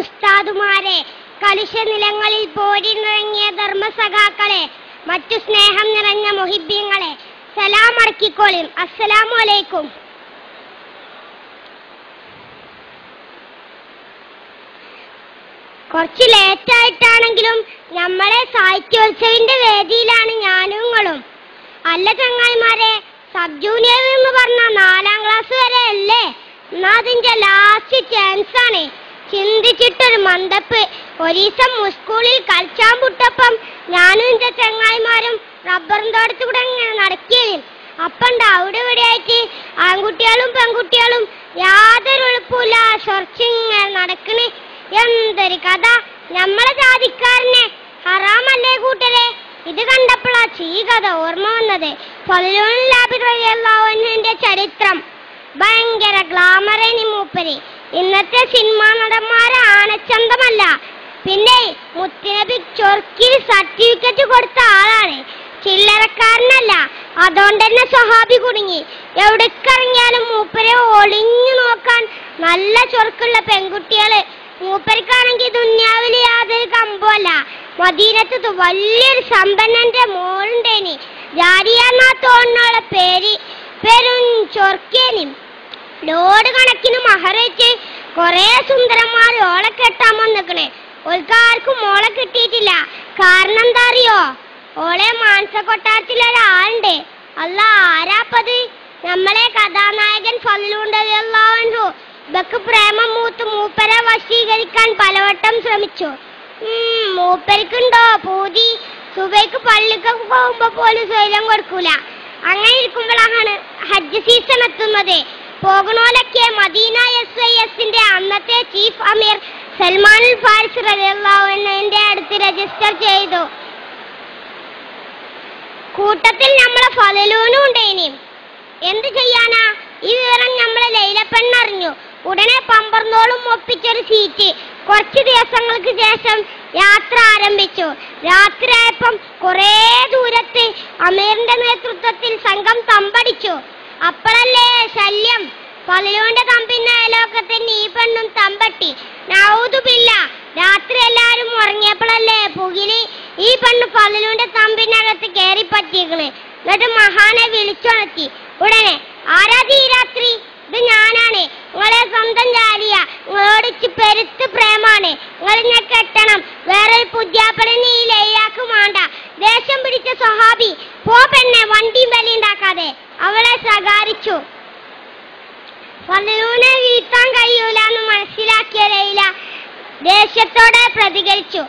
ഉസ്താദുമാരെ, കലുഷ നിലങ്ങളിൽ പോരിനിറങ്ങിയ ധർമ്മസഖാക്കളെ, മറ്റു സ്നേഹം നിറഞ്ഞ മുഹിബ്ബീങ്ങളെ, സലാം അടക്കിക്കോളിൻ. അസ്സലാമു അലൈക്കും. കുറച്ച് ലേറ്റായിട്ടാണെങ്കിലും നമ്മളെ സാഹിത്യോത്സവിന്റെ വേദിയിലാണ് ഞാനും നിങ്ങളും. അല്ല ചങ്ങായിമാരെ, സബ് ജൂനിയർ എന്ന് പറഞ്ഞ 4ാം ക്ലാസ് വരെ അല്ലേ? എന്നാ അതിന്റെ ലാസ്റ്റ് ചാൻസ് ആണ്. ചിന്തിച്ചിട്ടൊരു മന്ദപ്പ്. ഒരീസം സ്കൂളിൽ കളിച്ചാൻ വിട്ടപ്പം ഞാനും എന്റെ ചങ്ങായിമാരും റബ്ബറും തോട്ടത്തിൽ കൂടെ ഇങ്ങനെ നടക്കുകയും അപ്പണ്ട് അവിടെ ഇവിടെ ആയിട്ട് ആൺകുട്ടികളും പെൺകുട്ടികളും യാതൊരു എളുപ്പമില്ല ചൊറച്ചിങ്ങനെ നടക്കണ്. എന്തൊരു കഥ! നമ്മളെ ജാതിക്കാരനെ ഹറാമല്ലേ കൂട്ടരെ? ഇത് കണ്ടപ്പോഴാ ഈ കഥ ഓർമ്മ വന്നത്. ഫളിലുന്റെ ചരിത്രം ഭയങ്കര ഗ്ലാമറേനി മൂപ്പര്. ഇന്നത്തെ സിനിമാ നടന്മാരെ ആനച്ചന്തമല്ല. പിന്നെ മുത്തുനബി ചൊർക്കിൽ സർട്ടിഫിക്കറ്റ് കൊടുത്ത ആളാണ്, ചില്ലറക്കാരനല്ല. അതുകൊണ്ട് തന്നെ സ്വഹാബി കുടുങ്ങി. എവിടേക്കിറങ്ങിയാലും മൂപ്പരെ ഒളിഞ്ഞു നോക്കാൻ നല്ല ചൊർക്കുള്ള പെൺകുട്ടികള്. മൂപ്പർക്കാണെങ്കിൽ ദുന്യാവില് യാതൊരു കമ്പമല്ല. മദീനത്ത് വലിയൊരു സമ്പന്നന്റെ മോളുണ്ടേനി, ജാരിയാന്നാ തോന്നുന്നുള്ള പേര്. പെരും ചൊർക്കേനി. ലോഡ് കണക്കിന് മഹറേറ്റ് കൊറേ സുന്ദരന്മാർ ഓളെ കെട്ടാൻ വന്നിക്കണേ. ഓൾക്കാർക്കും മോളെ കിട്ടിയിട്ടില്ല. കാരണം എന്താ അറിയോ? ഓളെ മാനസകൊട്ടാരത്തിലൊരാളുണ്ട്. അല്ല, ആരാപ്പത്? നമ്മളെ കഥാനായകൻ ഫളിലുണ്ടല്ലാഹു. ഇവക്ക് പ്രേമം മൂത്ത് മൂപ്പരെ വശീകരിക്കാൻ പലവട്ടം ശ്രമിച്ചു. മൂപ്പരിക്കുണ്ടോ പൂതി? സുബൈക്ക് പള്ളിക്കൊക്കെ പോകുമ്പോ പോലും സ്വൈര്യം കൊടുക്കൂല. അങ്ങനെ ഇരിക്കുമ്പോഴാണ് ഹജ്ജ് സീസൺ എത്തുന്നത്. പോകണോലൊക്കെ മദീന SISന്റെ അന്നത്തെ ചീഫ് അമീർ സൽമാൻ ഫാരിസ് റളിയല്ലാഹു അൻഹുവിന്റെ അടുത്ത് രജിസ്റ്റർ ചെയ്തു. കൂട്ടത്തിൽ നമ്മളെ ഫളിലൂനും ഉണ്ടേനി. എന്ത് ചെയ്യാനാ? ഈ വിവരം നമ്മളെ ലൈലപ്പെണ്ണറിഞ്ഞു. ഉടനെ പമ്പർന്നോളും ഒപ്പിച്ചൊരു സീറ്റ്. കുറച്ച് ദിവസങ്ങൾക്ക് ശേഷം യാത്ര ആരംഭിച്ചു. രാത്രിയായപ്പം കുറേ ദൂരത്ത് അമീറിന്റെ നേതൃത്വത്തിൽ സംഘം തമ്പടിച്ചു. അപ്പോഴല്ലേ ശല്യം. ഫളിലുവിന്റെ തമ്പിന്റെ അയലോക്കത്തിന് ഈ പെണ്ണും തമ്പട്ടി. നൗദുബില്ല. രാത്രി എല്ലാരും ഉറങ്ങിയപ്പോഴല്ലേ പുകില് ഈ പെണ്ണ് ഫളിലുവിന്റെ തമ്പിനകത്ത് കയറി പറ്റിയേക്കണ്. എന്നിട്ട് മഹാനെ വിളിച്ചുണർത്തി. ഉടനെ, ആരാധി ഈ രാത്രി? ഇത് ഞാനാണ്, നിങ്ങളെ സ്വന്തം ജാലിയ. നിങ്ങളോടിച്ച് പെരുത്ത് പ്രേമാണ്. നിങ്ങളിന്നെ കെട്ടണം. വേറൊരു പുതിയാപ്പളിന് ഈ ലയ്യാക്ക് വേണ്ട. ദേഷ്യം പിടിച്ച സ്വഹാബി, പോ പെണ്ണെ, വണ്ടിയും ബലിയുണ്ടാക്കാതെ അവളെ ശകാരിച്ചു. ഫളിലുവിനെ വീഴ്ത്താൻ കഴിയൂലെന്ന് മനസ്സിലാക്കിയ ലൈല ദേഷ്യത്തോടെ പ്രതികരിച്ചു.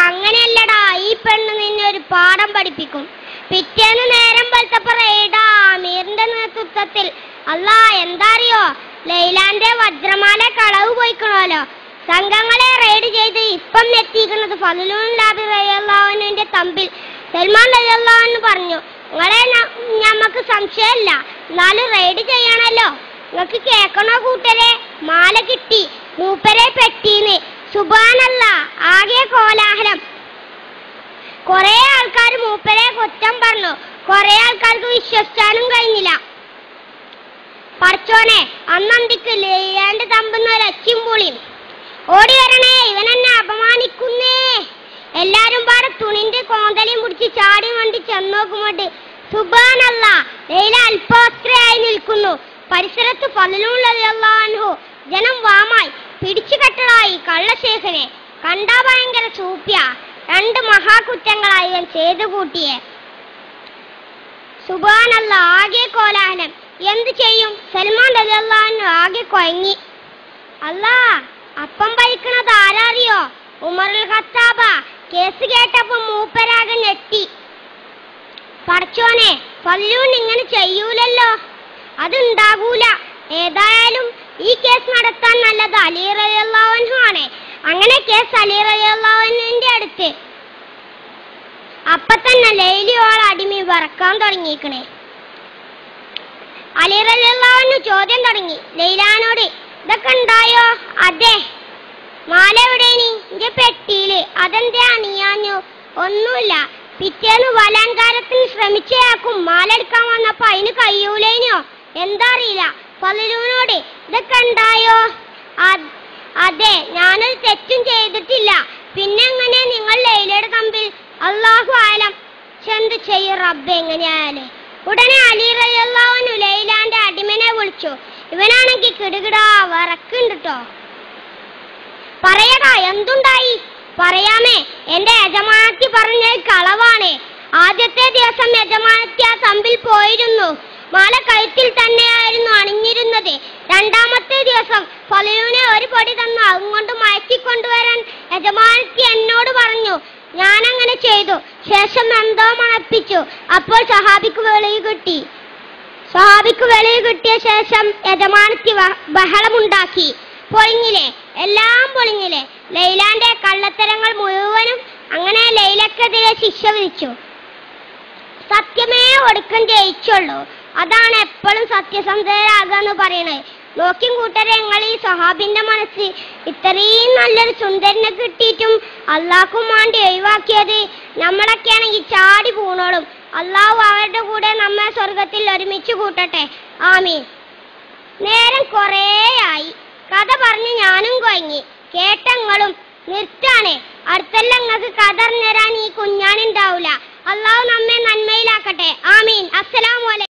അങ്ങനെയല്ലടാ, ഈ പെണ്ണ് നിന്നെ ഒരു പാഠം പഠിപ്പിക്കും. പിറ്റേന്ന് നേരം വെളുത്തപ്പോ റെയ്ഡാ അമീറിന്റെ നേതൃത്വത്തിൽ. അല്ലാ, എന്താ അറിയോ? ലൈലാന്റെ വജ്രമാല കളവ് പോയിക്കണോലോ. സംഘങ്ങളെ റെയ്ഡ് ചെയ്ത് ഇപ്പം എത്തിയിരിക്കുന്നത് ഫളിലുന്റെ തമ്പിൽ സൽമാൻ റളിയല്ലാഹു അൻഹു പറഞ്ഞു, നിങ്ങളെ ഞമ്മക്ക് സംശയമില്ല, എന്നാലും റെയ്ഡ് ചെയ്യണല്ലോ. നിങ്ങൾക്ക് കേൾക്കണോ കൂട്ടരെ? മാല കിട്ടി, മൂപ്പരെ പെട്ടീന്ന്. സുബ്ഹാനല്ലാഹ്, ആകെ കോലാഹലം. കൊറേ ആൾക്കാർ മൂപ്പരെ കുറ്റം പറഞ്ഞു. കൊറേ ആൾക്കാർക്ക് വിശ്വസിച്ചാലും കഴിഞ്ഞില്ല. പറച്ചോനെ, അന്നന്തിക്ക് ലൈലാന്റെ തമ്പുന്ന ഒരച്ചിയും പൊളിയും. ഓടി വരണേ, ഇവനെന്നെ അപമാനിക്കുന്നേ. എല്ലാരും പാടെ തുണിന്റെ കോന്തലയും പിടിച്ച് ചാടി വണ്ടി ചെന്നോക്കുമ്പോട്ട് സുബ്ഹാനല്ലാഹ്, ലൈല അല്പവസ്ത്രയായി നിൽക്കുന്നു. പരിസരത്ത് ഫളിലുള്ളാഹു. ജനം വാമായി പിടിച്ചു കെട്ടടായി കള്ളശേഖനെ. കണ്ടാ ഭയങ്കര സൂപ്യ. 2 മഹാകുറ്റങ്ങളായി ഇവൻ ചെയ്തു കൂട്ടിയെ. സുബ്ഹാനല്ലാഹ്, ആകെ കോലാഹലം. എന്ത് ചെയ്യും? സൽമാൻ റളിയല്ലാഹു അൻഹു ആകെ കൊയങ്ങി. അല്ലാ, അപ്പം ഭരിക്കണത് ആരാറിയോ? ഉമറുൽ ഖത്താബ. കേസ് കേട്ടപ്പോ മൂപ്പരാകെ ഞെട്ടി. പറച്ചോനെ, ഫളിലൂൻ ഇങ്ങനെ ചെയ്യൂലല്ലോ. അതുണ്ടാകൂല. ഏതായാലും ഈ കേസ് നടത്താൻ നല്ലത് അലി റളിയല്ലാഹു അൻഹു ആണ്. അങ്ങനെ കേസ് അലി റളിയല്ലാഹു അൻഹുവിന്റെ അടുത്ത്. അപ്പൊ തന്നെ ലൈലിയോൾ അടിമി വറക്കാൻ തുടങ്ങിയിരിക്കണേ. അലി റളിയല്ലാഹു അൻഹു ചോദ്യം തുടങ്ങി ലൈലാനോട്. ഇതൊക്കെ ഉണ്ടായോ? അതെ. മാല എവിടേനി? എന്റെ പെട്ടിയില്. അതെന്താ അണിയാഞ്ഞു? ഒന്നുമില്ല. പിറ്റേന്ന് ബലാത്കാരത്തിന് ശ്രമിച്ചയാൾക്കും മാല എടുക്കാൻ വന്നപ്പോ അതിന് കഴിയൂലേനോ? എന്താ അറിയില്ല. ഫളിലുവിനോട് ഇതൊക്കെ ഉണ്ടായോ? അതെ, ഞാനൊരു തെറ്റും ചെയ്തിട്ടില്ല. പിന്നെ എങ്ങനെ നിങ്ങൾ ലൈലയുടെ തമ്പിൽ? അല്ലാഹു ആലം. എന്ത് ചെയ്യും റബ്ബേ എങ്ങനെയായാലേ. ഉടനെ അലി റളിയല്ലാഹു അൻഹു ലൈലാന്റെ അടിമനെ വിളിച്ചു. ഇവനാണെങ്കിൽ കിടുകിടാ വിറക്കുണ്ട് ട്ടോ. പറയടാ, എന്തുണ്ടായി? പറയാമേ, എന്റെ യജമാനത്തി പറഞ്ഞത് കളവാണ്. ആദ്യത്തെ ദിവസം യജമാനത്തി ആ തമ്പിൽ പോയിരുന്നു. മാല കഴുത്തിൽ തന്നെയായിരുന്നു അണിഞ്ഞിരുന്നത്. രണ്ടാമത്തെ ദിവസം ഫലൂനെ ഒരു പൊടി തന്നു അതുകൊണ്ട് മയറ്റിക്കൊണ്ടുവരാൻ യജമാനത്തി എന്നോട് പറഞ്ഞു. ഞാനങ്ങനെ ചെയ്തു. ശേഷം എന്തോ മണപ്പിച്ചു. അപ്പോൾ സഹാബിക്ക് വെളിവ് കിട്ടിയ ശേഷം യജമാനത്തി ബഹളമുണ്ടാക്കി. പൊളിഞ്ഞില്ലേ, എല്ലാം പൊളിഞ്ഞില്ലേ. ലൈലാന്റെ കള്ളത്തരങ്ങൾ മുഴുവനും. അങ്ങനെ ലൈലക്കെതിരെ ശിക്ഷ വിധിച്ചു. സത്യമേ ഒടുക്കം ജയിച്ചുള്ളൂ. അതാണ് എപ്പോഴും സത്യസന്ധരാകാന്ന് പറയണേ. നോക്കിയും കൂട്ടരെ, നിങ്ങൾ ഈ സഹാബിന്റെ മനസ്സ് ഇത്രയും നല്ലൊരു സുന്ദരനെ കിട്ടിയിട്ടും അള്ളാഹ്ക്കും വേണ്ടി ഒഴിവാക്കിയത്. നമ്മളൊക്കെ ആണെങ്കിൽ ചാടി പൂണോളും. അള്ളാഹു അവരുടെ കൂടെ നമ്മെ സ്വർഗത്തിൽ ഒരുമിച്ച് കൂട്ടട്ടെ, ആമീൻ. നേരം കുറേയായി. കഥ പറഞ്ഞ് ഞാനും കൊയങ്ങി. കേട്ടങ്ങളും നിർത്താണേ. അടുത്തെല്ലാം നിങ്ങൾക്ക് കഥ അറിഞ്ഞുതരാൻ ഈ കുഞ്ഞാനുണ്ടാവൂല. അള്ളാഹു നമ്മെ നന്മയിലാക്കട്ടെ, ആമീൻ. അസ്സലാമു അലൈക്കും.